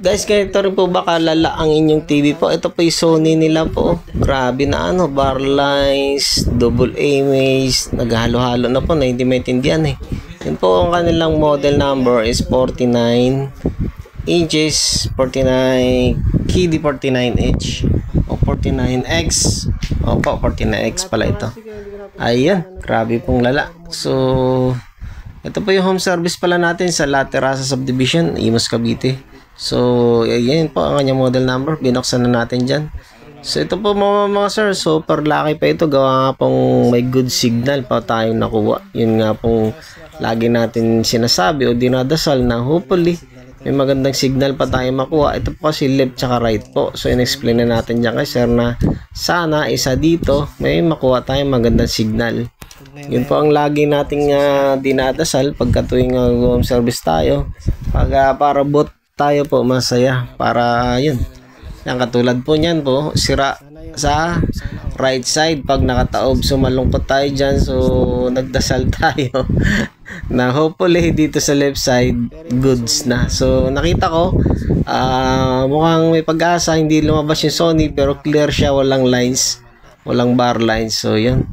Guys, ganito rin po ba kalala ang inyong TV po? Ito po yung Sony nila po. Grabe na ano, bar lines, double image, naghalo-halo na po na hindi maintindihan eh. Yun po ang kanilang model number is 49 inches, 49 KD49H o 49X. Opo, 49X pala ito. Ayan, grabe pong lala. So, ito po yung home service pala natin sa La Terraza Subdivision, Imus, Cavite. So, ayan po ang kanyang model number. Binuksan na natin dyan. So, ito po mga sir, super lucky pa ito. Gawa nga pong may good signal pa tayong nakuha. Yun nga pong lagi natin sinasabi o dinadasal na hopefully may magandang signal pa tayo makuha. Ito po kasi left tsaka right po. So, in-explain na natin dyan kay sir na sana isa dito may makuha tayong magandang signal. Yun po ang lagi nating dinadasal pagka tuwing home service tayo. Para bot tayo po masaya. Para yun. Yan, katulad po niyan po, sira sa right side. Pag nakataob, sumalungkot tayo dyan. So, nagdasal tayo na hopefully dito sa left side, goods na. So, nakita ko, mukhang may pag-asa. Hindi lumabas yung Sony, pero clear siya. Walang lines. Walang bar lines. So, yun.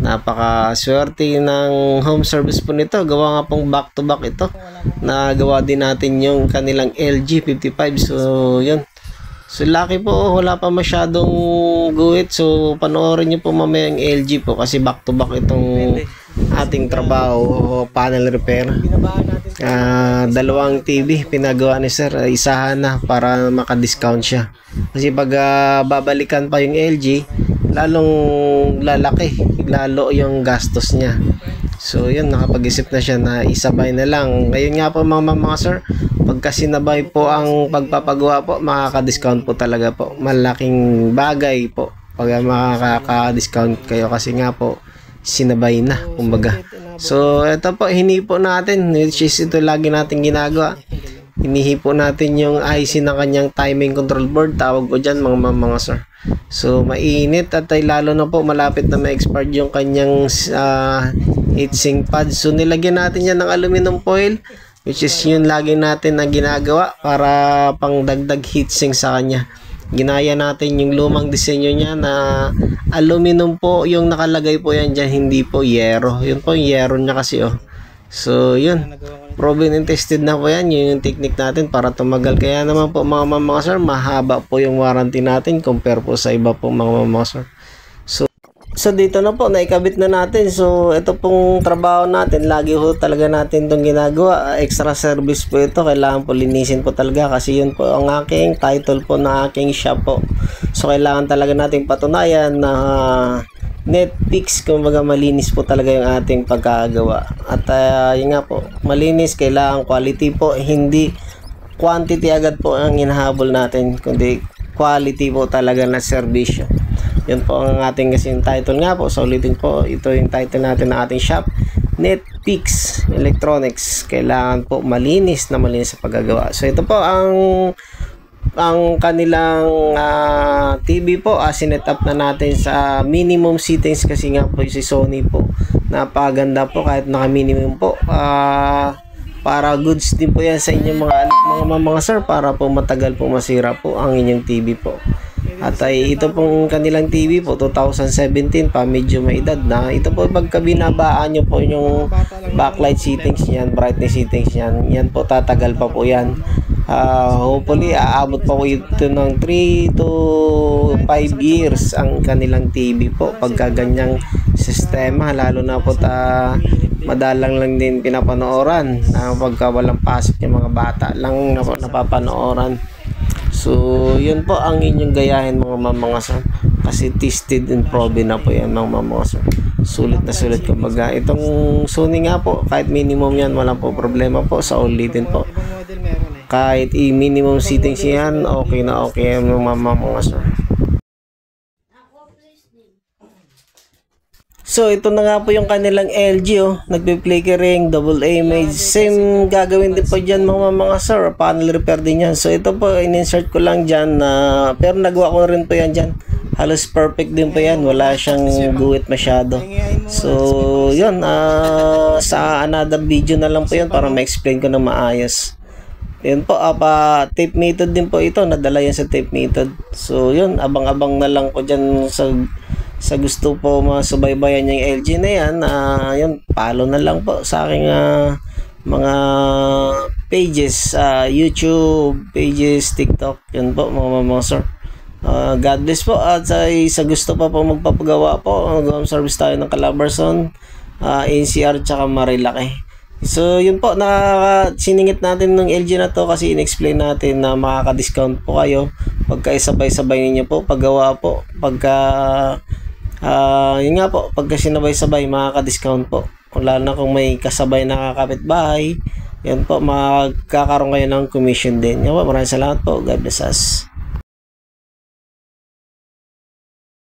Napaka-swerte ng home service po nito. Gawa nga pong back-to-back ito. Nagawa din natin yung kanilang LG 55. So, yun. So, lucky po, wala pa masyadong guhit. So, panoorin nyo po mamaya yung LG po kasi back-to-back itong ating trabaho, panel repair. Dalawang TV pinagawa ni sir, isahan na para maka-discount siya. Kasi pag babalikan pa yung LG, lalong lalaki, lalo yung gastos niya. So, yun, nakapag-isip na siya na isabay na lang. Ngayon nga po mga sir, pagka sinabay po ang pagpapagawa po, makaka-discount po talaga po. Malaking bagay po pag makaka-discount kayo kasi nga po, sinabay na, kumbaga. So, ito po, hinipo natin, which is ito lagi natin ginagawa. Hinihipo natin yung IC ng kanyang timing control board, tawag ko dyan mga sir. So, mainit at ay lalo na po, malapit na ma-expire yung kanyang heatsink pad. So, nilagyan natin yan ng aluminum foil, which is yun lagi natin na ginagawa para pang dagdag heatsink sa kanya. Ginaya natin yung lumang disenyo niya na aluminum po yung nakalagay po yan dyan, hindi po yero. Yun po yung yero niya kasi oh. So yun, proven and tested na po yan. Yun yung technique natin para tumagal. Kaya naman po mga sir, mahaba po yung warranty natin compare po sa iba po mga sir. So dito na po, naikabit na natin. So ito pong trabaho natin, lagi ho talaga natin itong ginagawa. Extra service po ito, kailangan po linisin po talaga kasi yun po ang aking title po na aking shop po. So kailangan talaga nating patunayan na net fix, kumbaga malinis po talaga yung ating pagkagawa. At yun nga po, malinis, kailangan quality po, hindi quantity agad po ang hinahabol natin, kundi quality po talaga na serbisyo. Yun po ang ating kasi yung title nga po. So ulitin po, ito yung title natin ng ating shop, Netfix Electronics. Kailangan po malinis na malinis sa paggagawa. So ito po ang kanilang TV po, sinet up na natin sa minimum settings kasi nga po si Sony po, napaganda po kahit naka minimum po. Para goods din po yan sa inyong mga sir, para po matagal po masira po ang inyong TV po. At ay ito pong kanilang TV po 2017 pa, medyo may edad na. Ito po pagka binabaan nyo po yung backlight settings yan, brightness settings yan, yan po tatagal pa po yan. Hopefully aabot pa po ito ng 3 to 5 years ang kanilang TV po pagka ganyang sistema, lalo na po madalang lang din pinapanooran pagka walang pasok yung mga bata lang napapanooran. So yun po ang inyong gayahin mga sir, kasi tested and proven na po yan mga sir. Sulit na sulit kumbaga. Itong Sony nga po, kahit minimum yan, walang po problema po. Sa ulitin po, kahit i-minimum settings yan, okay na okay yan mga sir. So ito na nga po yung kanilang LG oh, nagpe-flickering, double image, same gagawin din po dyan mga sir, panel repair din yan. So ito po, in-insert ko lang dyan pero nagawa ko rin po yan dyan, halos perfect din po yan, wala siyang guhit masyado. So yun, sa another video na lang po yun para ma-explain ko na maayos. Yun po, tape method din po ito. Nadala yan sa tape method. So, yun. Abang-abang na lang po dyan sa gusto po masubaybayan yung LG na yan. Yun, follow na lang po sa aking mga pages. YouTube, pages, TikTok. Yun po, mga sir. God bless po. At sa gusto pa po magpapagawa po, mag-home service tayo ng Calabarzon, NCR, tsaka Marilaki. So, yun po, siningit natin ng LG na to kasi in-explain natin na makaka-discount po kayo pagka isabay-sabay ninyo po, paggawa po, yun nga po, pagka sinabay-sabay, makaka-discount po. Lalo na kung may kasabay na kakapitbahay, yun po, magkakaroon kayo ng commission din. Yun po, maraming salamat po. God bless us.